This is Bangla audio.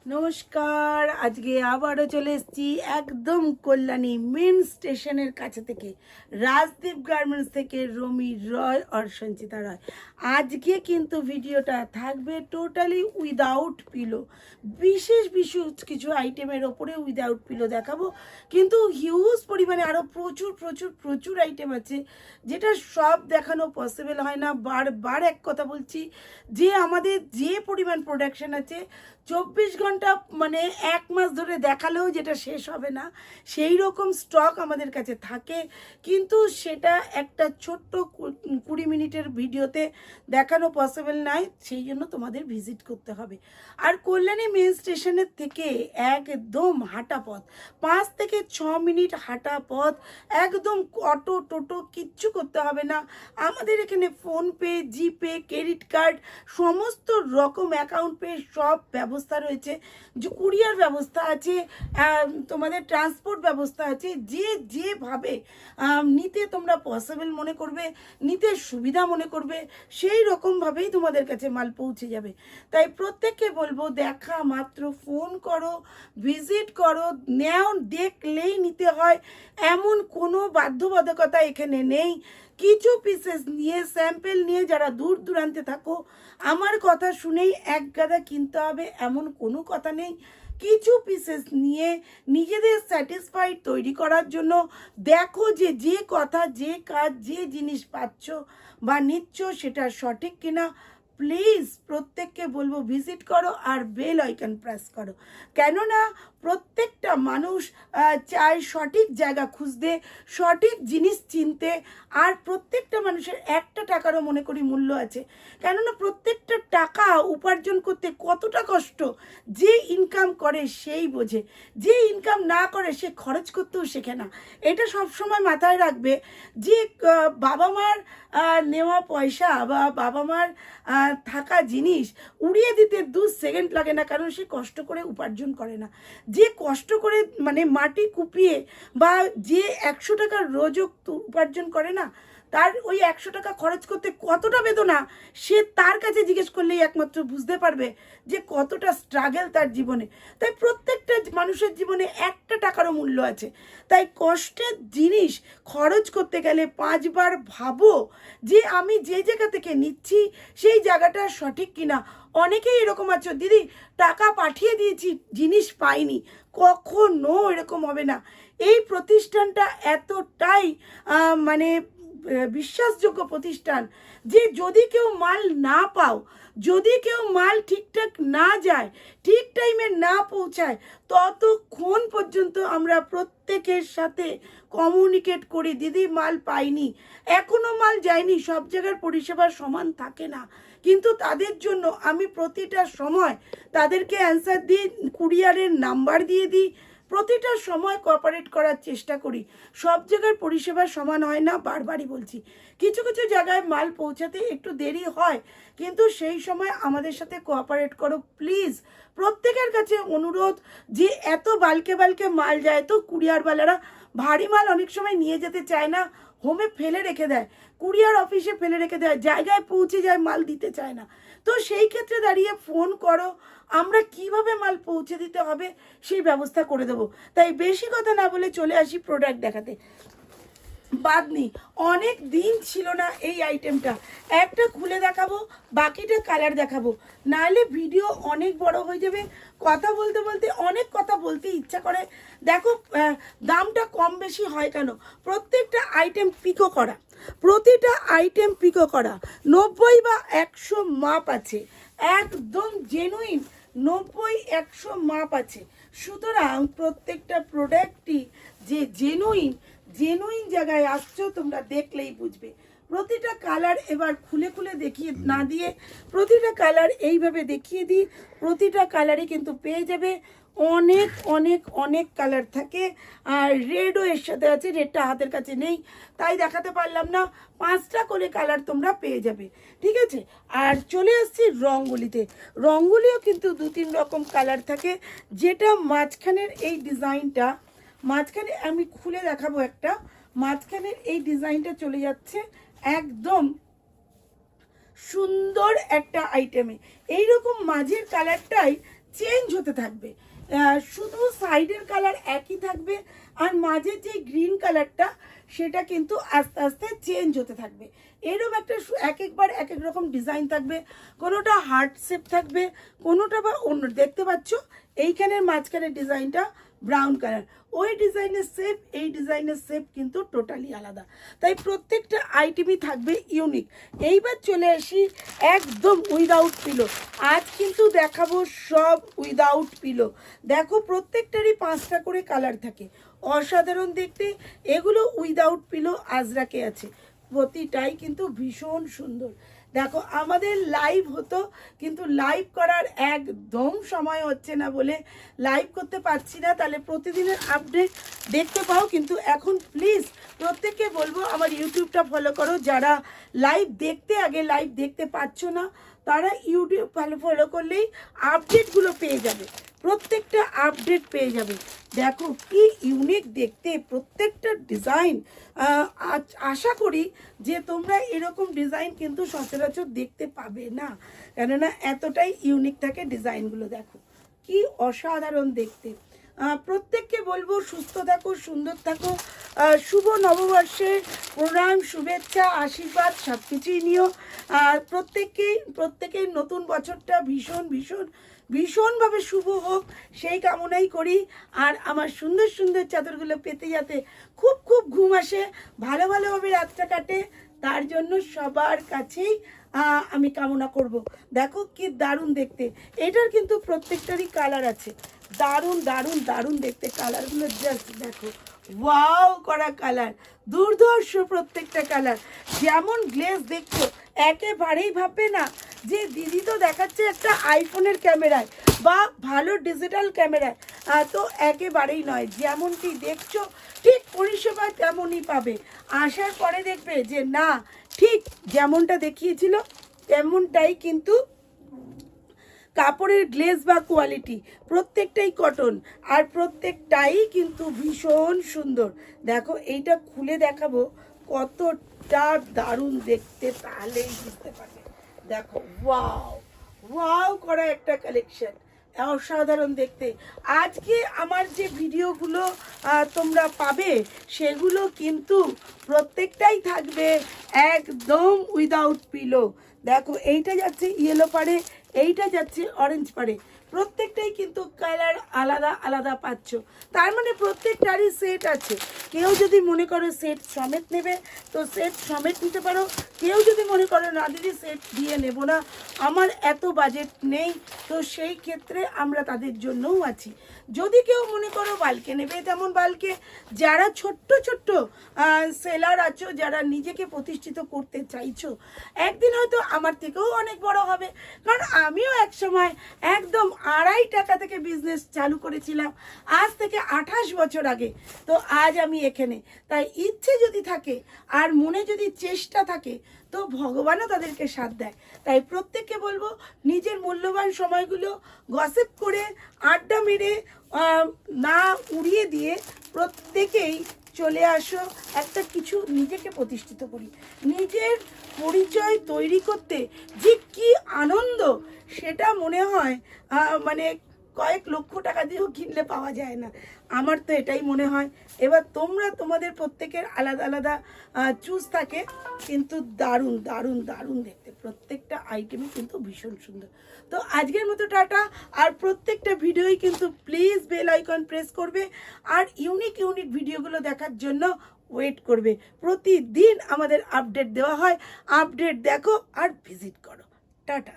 নমস্কার। আজকে আবারও চলে এসেছি একদম কল্যাণী মেন স্টেশনের কাছে থেকে, রাজদীপ গার্মেন্টস থেকে রমি রয় আর সঞ্চিতা রয়। আজকে কিন্তু ভিডিওটা থাকবে টোটালি উইদাউট পিলো, বিশেষ বিশেষ কিছু আইটেমের ওপরে উইদাউট পিলো দেখাবো, কিন্তু হিউজ পরিমাণে আরও প্রচুর প্রচুর প্রচুর আইটেম আছে যেটা সব দেখানো পসিবল হয় না। বারবার এক কথা বলছি যে আমাদের যে পরিমাণ প্রোডাকশন আছে 24 ঘন্টা মানে 1 মাস ধরে দেখালেও যেটা শেষ হবে না, সেই রকম স্টক আমাদের কাছে থাকে, কিন্তু সেটা একটা ছোট্ট 20 মিনিটের ভিডিওতে দেখানো পসিবল নয়, সেই জন্য তোমাদের ভিজিট করতে হবে। আর কল্যাণী মেন স্টেশনের থেকে একদম হাঁটা পথ, 5 থেকে 6 মিনিট হাঁটা পথ, একদম অটো টোটো কিচ্ছু করতে হবে না। আমাদের এখানে ফোনপে, জিপে, ক্রেডিট কার্ড, সমস্ত রকম অ্যাকাউন্ট পে সব ব্যবস্থা রয়েছে, যে কুরিয়ার ব্যবস্থা আছে, তোমাদের ট্রান্সপোর্ট ব্যবস্থা আছে। যেভাবে নিতে তোমরা পসিবল মনে করবে, নিতে সুবিধা মনে করবে, সেই রকমভাবেই তোমাদের কাছে মাল পৌঁছে যাবে। তাই প্রত্যেককে বলবো, দেখা মাত্র ফোন করো, ভিজিট করো, নেও, দেখলেই নিতে হয় এমন কোনো বাধ্যবাধকতা এখানে নেই। কিছু পিসেস নিয়ে, স্যাম্পেল নিয়ে যারা দূর দূরান্তে থাকো, আমার কথা শুনেই এক গাদা কিনতে হবে এমন কোনো কথা নেই। কিছু পিসেস নিয়ে নিজেদের স্যাটিসফাইড তৈরি করার জন্য দেখো যে যে কথা, যে কাজ, যে জিনিস পাচ্ছ বা নিচ্ছ সেটা সঠিক কিনা। প্লিজ প্রত্যেককে বলবো ভিজিট করো আর বেল আইকন প্রেস করো, কেননা প্রত্যেকটা মানুষ চায় সঠিক জায়গা খুঁজতে, সঠিক জিনিস চিনতে। আর প্রত্যেকটা মানুষের একটা টাকারও মনে করি মূল্য আছে, কেননা প্রত্যেকটা টাকা উপার্জন করতে কতটা কষ্ট যে ইনকাম করে সেই বোঝে, যে ইনকাম না করে সে খরচ করতেও শেখে না। এটা সবসময় মাথায় রাখবে যে বাবা মার নেওয়া পয়সা বা বাবা মার থাকা জিনিস উড়িয়ে দিতে 2 সেকেন্ড লাগে না, কারণ সে কষ্ট করে উপার্জন করে না। যে কষ্ট করে মানে মাটি কুপিয়ে বা যে 100 টাকার রোজক উপার্জন করে না, তার ওই 100 টাকা খরচ করতে কতটা বেদনা, সে তার কাছে জিজ্ঞেস করলেই একমাত্র বুঝতে পারবে যে কতটা স্ট্রাগল তার জীবনে। তাই প্রত্যেকটা মানুষের জীবনে একটা টাকারও মূল্য আছে। তাই কষ্টের জিনিস খরচ করতে গেলে 5 বার ভাবো যে আমি যে জায়গা থেকে নিচ্ছি সেই জায়গাটা সঠিক কিনা। অনেকেই এরকম আছো, দিদি টাকা পাঠিয়ে দিয়েছি জিনিস পাইনি, কখনো এরকম হবে না। এই প্রতিষ্ঠানটা এতটাই মানে বিশ্বাসযোগ্য প্রতিষ্ঠান যে যদি কেউ মাল না পাও, যদি কেউ মাল ঠিকঠাক না যায়, ঠিক টাইমে না পৌঁছায়, ততক্ষণ পর্যন্ত আমরা প্রত্যেকের সাথে কমিউনিকেট করি, দিদি মাল পাইনি, এখনো মাল যায়নি। সব জায়গার পরিষেবা সমান থাকে না, কিন্তু তাদের জন্য আমি প্রতিটা সময় তাদেরকে অ্যান্সার দিই, কুরিয়ারের নাম্বার দিয়ে দিই, প্রতিটা সময় কোঅপারেট করার চেষ্টা করি। সব জায়গার পরিষেবা সমান হয় না, বারবারই বলছি। কিছু কিছু জায়গায় মাল পৌঁছাতে একটু দেরি হয়, কিন্তু সেই সময় আমাদের সাথে কোঅপারেট করো প্লিজ। প্রত্যেকের কাছে অনুরোধ যে এত বালকে বালকে মাল যায়, তো কুরিয়ারওয়ালারা ভারী মাল অনেক সময় নিয়ে যেতে চায় না, হোমে ফেলে রেখে দেয়, কুরিয়ার অফিসে ফেলে রেখে দেয়, জায়গায় পৌঁছে যায়, মাল দিতে চায় না। তো সেই ক্ষেত্রে দাঁড়িয়ে ফোন করো, আমরা কিভাবে মাল পৌঁছে দিতে হবে সেই ব্যবস্থা করে দেবো। তাই বেশি কথা না বলে চলে আসি প্রোডাক্ট দেখাতে। বাদনি অনেক দিন ছিল না এই আইটেমটা, একটা খুলে দেখাবো, বাকিটা কালার দেখাবো, নাহলে ভিডিও অনেক বড় হয়ে যাবে। কথা বলতে বলতে অনেক কথা বলতে ইচ্ছা করে। দেখো দামটা কম বেশি হয় কেন, প্রত্যেকটা আইটেম পিকো করা, প্রতিটা আইটেম পিকো করা, 90 বা 100 মাপ আছে, একদম জেনুইন 90-100 মাপ আছে। সুতরাং প্রত্যেকটা প্রোডাক্টই যে জেনুইন জায়গায় আসছো তোমরা দেখলেই বুঝবে। প্রতিটা কালার এবার খুলে খুলে দেখিয়ে না দিয়ে প্রতিটা কালার এইভাবে দেখিয়ে দিই, প্রতিটা কালারই কিন্তু পেয়ে যাবে। অনেক অনেক অনেক কালার থাকে, আর রেডও এর সাথে আছে, রেডটা হাতের কাছে নেই তাই দেখাতে পারলাম না। 5টা করে কালার তোমরা পেয়ে যাবে, ঠিক আছে। আর চলে আসছি রঙগুলিতে, রঙগুলিও কিন্তু 2-3 রকম কালার থাকে। যেটা মাঝখানের এই ডিজাইনটা, মাঝখানে আমি খুলে দেখাবো একটা, মাঝখানের এই ডিজাইনটা চলে যাচ্ছে একদম সুন্দর একটা আইটেমে। এইরকম মাঝের কালারটাই চেঞ্জ হতে থাকবে। শুধু সাইডের কালার একই থাকবে, আর মাঝে যে গ্রিন কালারটা সেটা কিন্তু আস্তে আস্তে চেঞ্জ হতে থাকবে। এরকম একটা এক একবার এক এক রকম ডিজাইন থাকবে, কোনোটা হার্ট শেপ থাকবে, কোনোটা বা অন্য। দেখতে পাচ্ছ এইখানের মাঝখানের ডিজাইনটা ব্রাউন কালার, ওই ডিজাইনের শেপ এই ডিজাইনের শেপ কিন্তু টোটালি আলাদা। তাই প্রত্যেকটা আইটেমই থাকবে ইউনিক। এইবার চলে আসি একদম উইদাউট পিলো। আজ কিন্তু দেখাবো সব উইদাউট পিলো। দেখো প্রত্যেকটারই 5টা করে কালার থাকে, অসাধারণ দেখতে। এগুলো উইদাউট পিলো আজরাকে আছে, প্রতিটাই কিন্তু ভীষণ সুন্দর। দেখো আমাদের লাইভ হতো, কিন্তু লাইভ করার একদম সময় হচ্ছে না বলে লাইভ করতে পারছি না। তাহলে প্রতিদিনের আপডেট দেখতে পাও। কিন্তু এখন প্লিজ প্রত্যেককে বলবো আমার ইউটিউবটা ফলো করো। যারা লাইভ দেখতে আগে লাইভ দেখতে পাচ্ছ না, তারা ইউটিউব ফলো করলেই আপডেটগুলো পেয়ে যাবে, প্রত্যেকটা আপডেট পেয়ে যাবে। দেখো কি ইউনিক দেখতে প্রত্যেকটা ডিজাইন। আশা করি যে তোমরা এরকম ডিজাইন কিন্তু সচরাচর দেখতে পাবে না, কেননা এতটাই ইউনিক থাকে ডিজাইনগুলো। দেখো কি অসাধারণ দেখতে। প্রত্যেককে বলবো সুস্থ থাকো, সুন্দর থাকো। শুভ নববর্ষের প্রণাম, শুভেচ্ছা, আশীর্বাদ সব কিছুই নিও। প্রত্যেকের নতুন বছরটা ভীষণ ভীষণ ভীষণভাবে শুভ হোক, সেই কামনাই করি। আর আমার সুন্দর সুন্দর চাদরগুলো পেতে যাতে খুব খুব ঘুম আসে, ভালো ভালোভাবে রাতটা কাটে, তার জন্য সবার কাছেই আমি কামনা করব। দেখো কি দারুণ দেখতে। এটার কিন্তু প্রত্যেকটারই কালার আছে, দারুণ দারুণ দারুণ দেখতে কালারগুলো। জাস্ট দেখো, ওয়াও করা কালার, দুর্ধর্ষ প্রত্যেকটা কালার। যেমন গ্লেজ দেখছো, একেবারেই ভাববে না যে দিদি তো দেখাচ্ছে একটা আইফোনের ক্যামেরায় বা ভালো ডিজিটাল ক্যামেরায়। তো একেবারেই নয়, যেমনটি দেখছো ঠিক পরিষেবা তেমনই পাবে। আসার পরে দেখবে যে না, ঠিক যেমনটা দেখিয়েছিল তেমনটাই কিন্তু কাপড়ের গ্লেজ বা কোয়ালিটি, প্রত্যেকটাই কটন, আর প্রত্যেকটাই কিন্তু ভীষণ সুন্দর। দেখো এইটা খুলে দেখাবো কতটা দারুণ দেখতে, তাহলেই বুঝতে পারবে। দেখো ওয়াও ওয়াও করা একটা কালেকশন, অসাধারণ দেখতে। আজকে আমার যে ভিডিওগুলো তোমরা পাবে সেগুলো কিন্তু প্রত্যেকটাই থাকবে একদম উইদাউট পিলো। দেখো এইটা যাচ্ছে ইয়েলো পাড়ে, এইটা যাচ্ছে অরেঞ্জ পাড়ে, প্রত্যেকটাই কিন্তু কালার আলাদা আলাদা পাচ্ছ। তার মানে প্রত্যেকটারই সেট আছে। কেউ যদি মনে করো সেট সমেত নেবে তো সেট সমেত নিতে পারো। কেউ যদি মনে করো না দিদি সেট দিয়ে নেব না, আমার এত বাজেট নেই, তো সেই ক্ষেত্রে আমরা তাদের জন্যও আছি। যদি কেউ মনে করো বালকে নেবে, তেমন বালকে। যারা ছোট্ট ছোট্ট সেলার আছো, যারা নিজেকে প্রতিষ্ঠিত করতে চাইছো, একদিন হয়তো আমার থেকেও অনেক বড় হবে। কারণ আমিও এক সময় একদম 2.5 টাকা থেকে বিজনেস চালু করেছিলাম, আজ থেকে 28 বছর আগে। তো আজ আমি এখানে। তাই ইচ্ছে যদি থাকে আর মনে যদি চেষ্টা থাকে, তো ভগবানও তাদেরকে সাথ দেয়। তাই প্রত্যেককে বলবো নিজের মূল্যবান সময়গুলো গসিপ করে আড্ডা মেরে না উড়িয়ে দিয়ে প্রত্যেকেই চলে আসো, একটা কিছু নিজেকে প্রতিষ্ঠিত করি। নিজের পরিচয় তৈরি করতে যে কি আনন্দ, সেটা মনে হয় মানে কয়েক লক্ষ টাকা দিয়েও কিনলে পাওয়া যায় না। আমার তো এটাই মনে হয়। এবার তোমরা তোমাদের প্রত্যেকের আলাদা আলাদা চুজ থাকে, কিন্তু দারুণ দারুণ দারুণ দেখতে প্রত্যেকটা আইটেমই কিন্তু ভীষণ সুন্দর। তো আজকের মতো টাটা। আর প্রত্যেকটা ভিডিওই কিন্তু প্লিজ বেল আইকন প্রেস করবে, আর ইউনিক ইউনিক ভিডিওগুলো দেখার জন্য ওয়েট করবে। প্রতিদিন আমাদের আপডেট দেওয়া হয়, আপডেট দেখো আর ভিজিট করো। টাটা।